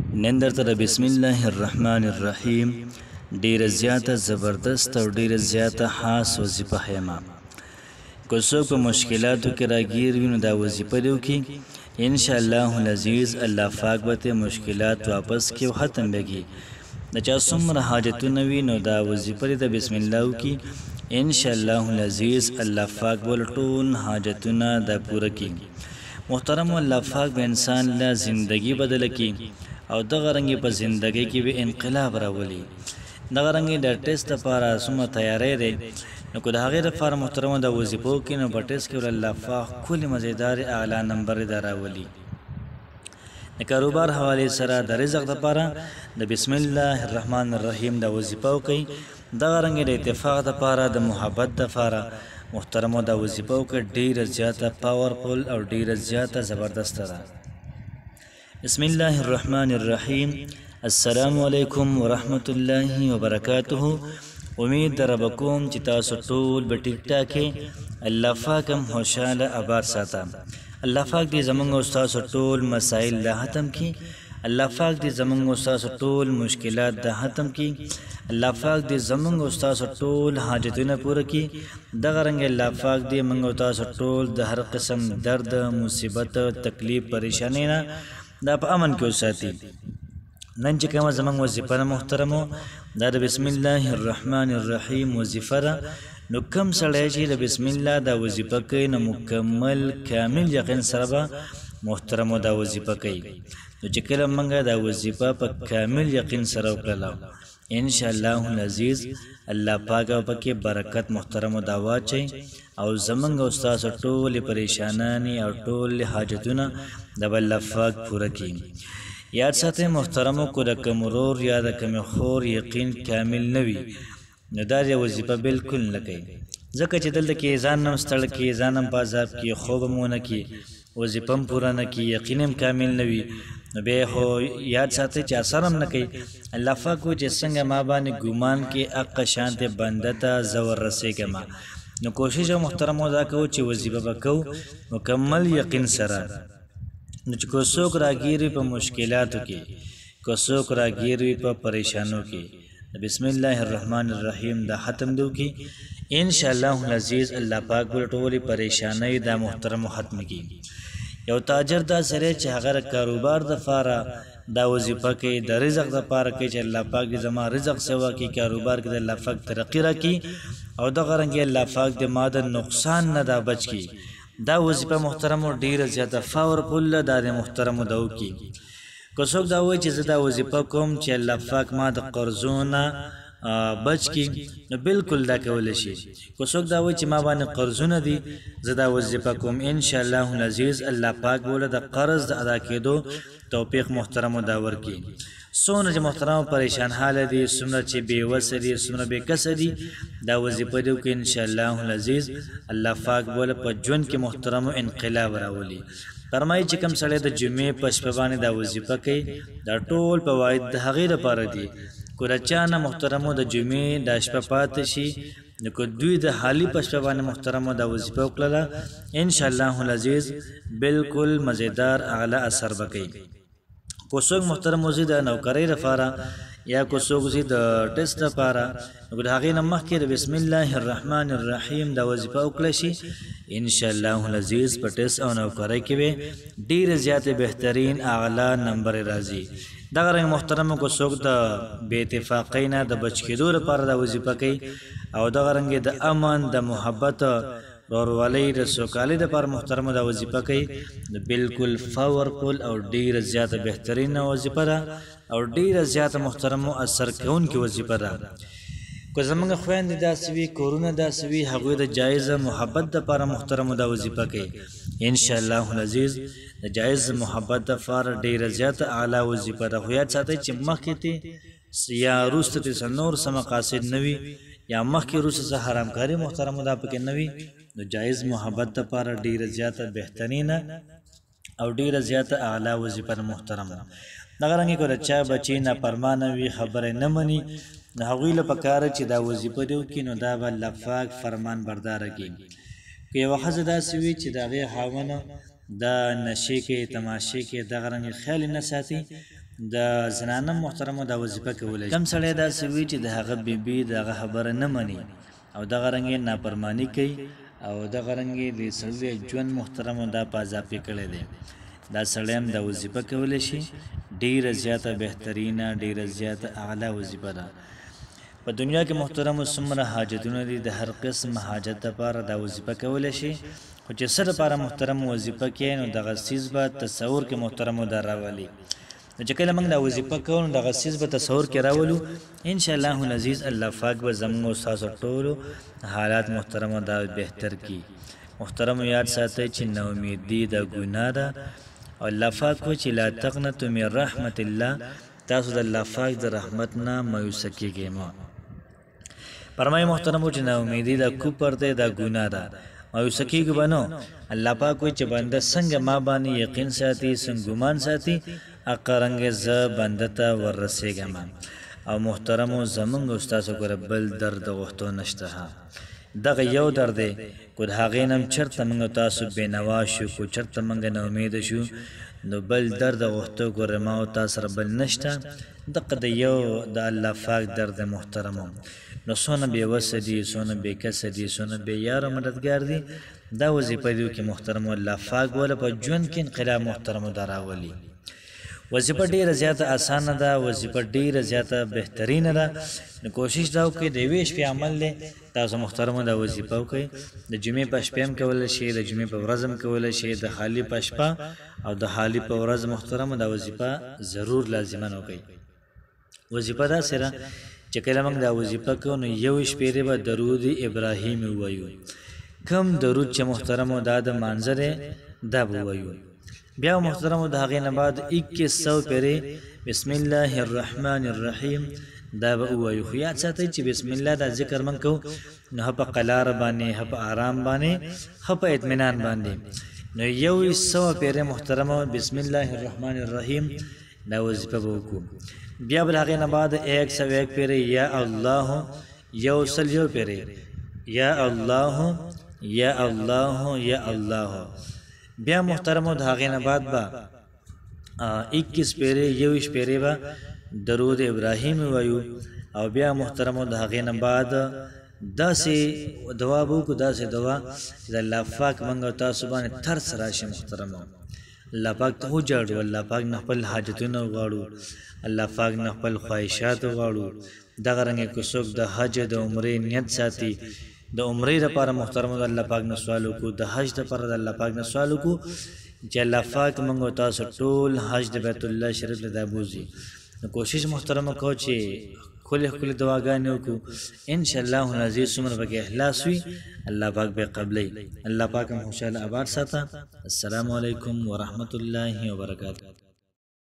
نن درته د بسم الله الرحمن الرحیم ډیره زیاته زبردست او ډیره زیاته خاص وظیفه هیما که څوک په مشکلاتو کې راګیر وي نو دا وظیفه دی وکړي ان شاء الله العزیز الله پاک به مشکلات واپس کړي او ختم بږي د چا څومره حاجتونه وي نو دا وظیفه د بسم الله وکړي ان شاء الله العزیز الله پاک به ټول حاجتونه دا پوره کړي محترم الله پاک به انسان له زندگی بدل کړي او دغه رنګ په زندګۍ کې به انقلاب راولي دغه رنګ د ټیسټ لپاره څومره تیاری دی نو که د هغې لپاره محترم د وظیفو کې نو په ټیسټ کې الله پاک کلی مزیدار اعلی نمبر دا راولي د کاروبار حوالې سره د رزق لپاره د بسم الله الرحمن الرحیم د وظیفه وکړئ دغه رنګ د اتفاق لپاره د محبت لپاره محترم د وظیفه وکړئ ډیره زیاته پاورفل او ډیره زیاته زبردست ده بسم الله الرحمن الرحیم السلام علیکم ورحمت الله وبرکاته امید در بکوم چې تاسو ټول به ټیک ټاک الله پاک هم خوشاله آباد ساته الله پاک دې زمونږ او تاسو ټول مسائل لا ختم کړي الله پاک دې زمونږ او تاسو ټول مشکلات د ختم کړي الله پاک دې زمونږ او تاسو ټول حاجتونه پوره کړي دغه رنګ الله پاک دې موږ او تاسو ټول د هر قسم درد مصیبت تکلیف پریشانی نه دا په امن کې وساتي نن چې کومه زمونږ وظیفه ده محترمو دا د بسم الله الرحمن الرحیم وظیفه ده نو کم سړی چې د بسم الله دا وظیفه کوي نو مکمل کامل یقین سره به محترمو دا وظیفه کوي نو چې کله موږ دا وظیفه په کامل یقین سره وکړله ان شاء الله العزیز الله پاک پکې برکت محترمو دا واچي او زمونږ او تاسو ټول پریشانانی او ټول حاجتونه د الله پاک پوره کړي یاد ساتئ محترمو کو د کمرور یا د کم خور یقین کامل نوي نو دا وظیفه بالکل نه کوي ځکه چې دلته کې ځان نم ستړ کې ځان هم په عذاب کې خوب مونه کې وظیفه هم پوره نه کې یقین هم کامل نوي نو بیا خو یاد ساتئ چې اثر هم نه کوي الله پاک و چې څنګه ما باندې ګمان کې حق شانت بنده ته زور رسېږم نو کوشش محترمو دا کوو چې وظیفه به کوو مکمل یقین سره نو چې کو څوک راګیري په مشکلاتو کې کو څوک راګیري په پریشانو کې بسم الله الرحمن الرحیم دا ختم دو کې ان شاء الله العزیز الله پاک ول ټولې پریشانای دا محترم ختم کی یو تاجر دا سره چې هغه کاروبار د فاره دا وظیفه کوي د رزق د پاره کوي چې الله پاک دې زما رزق سوا کی کاروبار کې الله پاک ترقی راکړي او د غرنګ الله پاک دې ماده نقصان نه دا بچ کی دا وظیفه محترم ډیره زیاته پاورفل ده د محترم دو کی که څوک دا وایي چې زه دا وظیفه کوم چې الله پاک ما د قرضونه بچ کی نو بالکل دا کولی شي که څوک دا وایي چې ما باندې قرضونه دي زه دا وظیفه کوم ان شاء الله العزیز الله پاک بوله د قرض د ادا کېدو توفیق محترم دا ورکړي څومره چې محترم پریشان حال دي څومره چې بې وسه دي څومره بې کسه دي دا وظیفه دي وکړي ان شاء الله العزیز الله پاک بوله په ژوند کې محترم انقلاب راولي فرمایي چې کوم سړی د جمعې په شپه باندې دا وظیفه کوي دا ټول فواید د هغې لپاره دي که د چا نه محترمو د جمعې دا شپه پاتې شي نو که دوی د حالي په شپه باندې محترمو دا وظیفه وکړله ان شاء الله العزیز بالکل مزیدار اعلی اثر به کوي که څوک محترم وزي د نوکرۍ لپاره یا که څوک وزي د ټیسټ لپاره نو د هغې نه مخکې د بسم الله الرحمن الرحیم دا وظیفه وکړلی شي ان شاء الله العزیز په ټیسټ او نوکرۍ کې به ډېرې زیاتې بهترین اعلی نمبر راځي دغه رنګ محترمو که څوک د بې اتفاقۍ نه د بچ کېدو لپاره دا وظیفه کوي او دغه رنګ د امن د محبت ورورولۍ د سوکالۍ لپاره محترمو دا وظیفه کوي د بالکل پاورفل او ډیره زیاته بهترینه وظیفه ده او ډیره زیاته محترمو اثر کوونکې وظیفه ده که زمونږ خویندې داسې وي کورونه داسې وي هغوی د جایزه محبت دپاره محترمو دا وظیفه کوي ان شاء الله العزیز د جایز محبت دپاره ډیره زیاته اعلی وظیفه ده خو یاد ساتئ چې مخکې ته یا وروسته ته نور څه مقاصد نه وي یا مخکې وروسته څه حرامکاري محترمو دا پکې نه وي نو جایز محبت دپاره ډیره زیاته بهترینه او ډیره زیاته اعلی وظیفه محترمه دغه رنګې که د چا بچی نافرمانه وي خبره نه مني نو هغوی له پکاره چې دا وظیفه دې وکړي نو دا به الله پاک فرمان برداره کړي که یوه ښځه داسې وي چې د هغې خاوند دا نشې کې تماشې کې دغه رنګ خیال نه ساتي د زنانه محترمو دا وظیفه کولی شي. کم سړی داسې وي چې د هغه بیبي د هغه خبره نه مني او دغه رنګې نافرماني کوي او دغه رنګې د سړي ژوند محترمو دا په اضافه کړی دی، دا سړی هم دا وظیفه کولی شي. ډېره زیاته بهترینه، ډېره زیاته اعلی وظیفه ده. په دنیا کې محترمو څومره حاجتونه دي، د هر قسم حاجت لپاره دا وظیفه کولی شي. خو چې څه لپاره محترم وظیفه کوي نو دغه څیز به تصور کې محترمو دا راولي. نو چې کله موږ دا وظیفه کوو نو دغه څیز به تصور کې راولو، انشاءالله العزیز الله پاک به زموږ او ستاسو ټولو حالات محترمو دا بهتر کړي. محترمو یاد ساتئ چې ناامیدي د ګناه ده او الله پاک وایي چې لا تقنطوا من رحمت الله، تاسو د الله پاک د رحمت نه مایوسه کیږئ مه. فرمایي محترمو چې ناامیدي د کفر دی، د ګناه ده، مایوسه کیږو به نو. الله پاک وایي چې بنده څنګه ما باندې یقین ساتي، څنګه ګمان ساتي، هغه رنګې زه بنده ته وررسېږم. او محترمو زمونږ او ستاسو ګوره بل درد غوښتو نشته، دغه یو درد دی. کو د هغې نه هم چېرته موږ تاسو بېنوا شو، کو چېرته موږ ناامیده شو نو بل درد غوښتو ګوره ما او تا سره بل نشته. دغه د یو د الله پاک درد محترمو. نو څونه بېوسه دي، څونه بېکسه دي، څونه بېیار او مددګار دي، دا وظیفه دي چې محترمو الله پاک وله په ژوند کې انقلاب محترمو دا راولي. وظیفه ډېره زیاته اسانه ده، وظیفه ډېره زیاته بهترینه ده. نو کوشش دا وکړئ د یوې شپې عمل دی تاسو محترمو دا وظیفه وکړئ. د جمعې په شپې هم کولی شئ، د جمعې په ورځ هم کولی شئ، د خالي په شپه او د خالي په ورځ محترمو دا وظیفه ضرور لازما وکړئ. وظیفه داسې ده چې کله موږ دا وظیفه کوو نو یو شپېرې به درود ابراهیم ووایو. کم درود چې محترمو دا د مانځه دی دا به ووایو. بیا محترمو د هغې نه بعد 2100 پیرې بسم الله الرحمن الرحیم دا به ووایو. خو یاد ساتئ چې بسم الله دا ذکر موږ کوو نو ښه په قلاره باندې، ښه په آرام باندې، ښه په اطمینان باندې. نو 100 پیرې محترمو بسم الله الرحمن الرحیم دا وظیفه به وکړو. بیا به د هغې نه بعد 101 پیرې یا الله، 101 پیرې یا الله یا الله یا الله. بیا محترمو د هغې نه بعد به 21 پیرې، 21 پیرې به درود ابراهیم وایو. او بیا محترمو د هغې نه بعد داسې دعا به وکړو، داسې دعا چې د الله پاک موږ او تاسو باندې ترس راشي. محترمو الله پاک ته وجاړو، الله پاک نه خپل حاجتونه وغواړو، الله پاک نه خپل خواهشات وغواړو. دغه رنګې که څوک د حج د عمرې نیت ساتي، د عمرې لپاره محترمو د الله پاک نه سوال وکړو، د حج لپاره د الله پاک نه سوال وکړو چې الله پاک موږ او تاسو ټول حج د بیت الله شریف ته دا بوځي. نو کوشش محترمو کوو چې ښکلې ښکلې دعاګانې وکړو. انشاءالله العزیز څومره پکې اخلاص وي الله پاک به قبلوي. الله پاک هم خوشحاله آباد ساته. السلام علیکم ورحمت الله وبرکاته.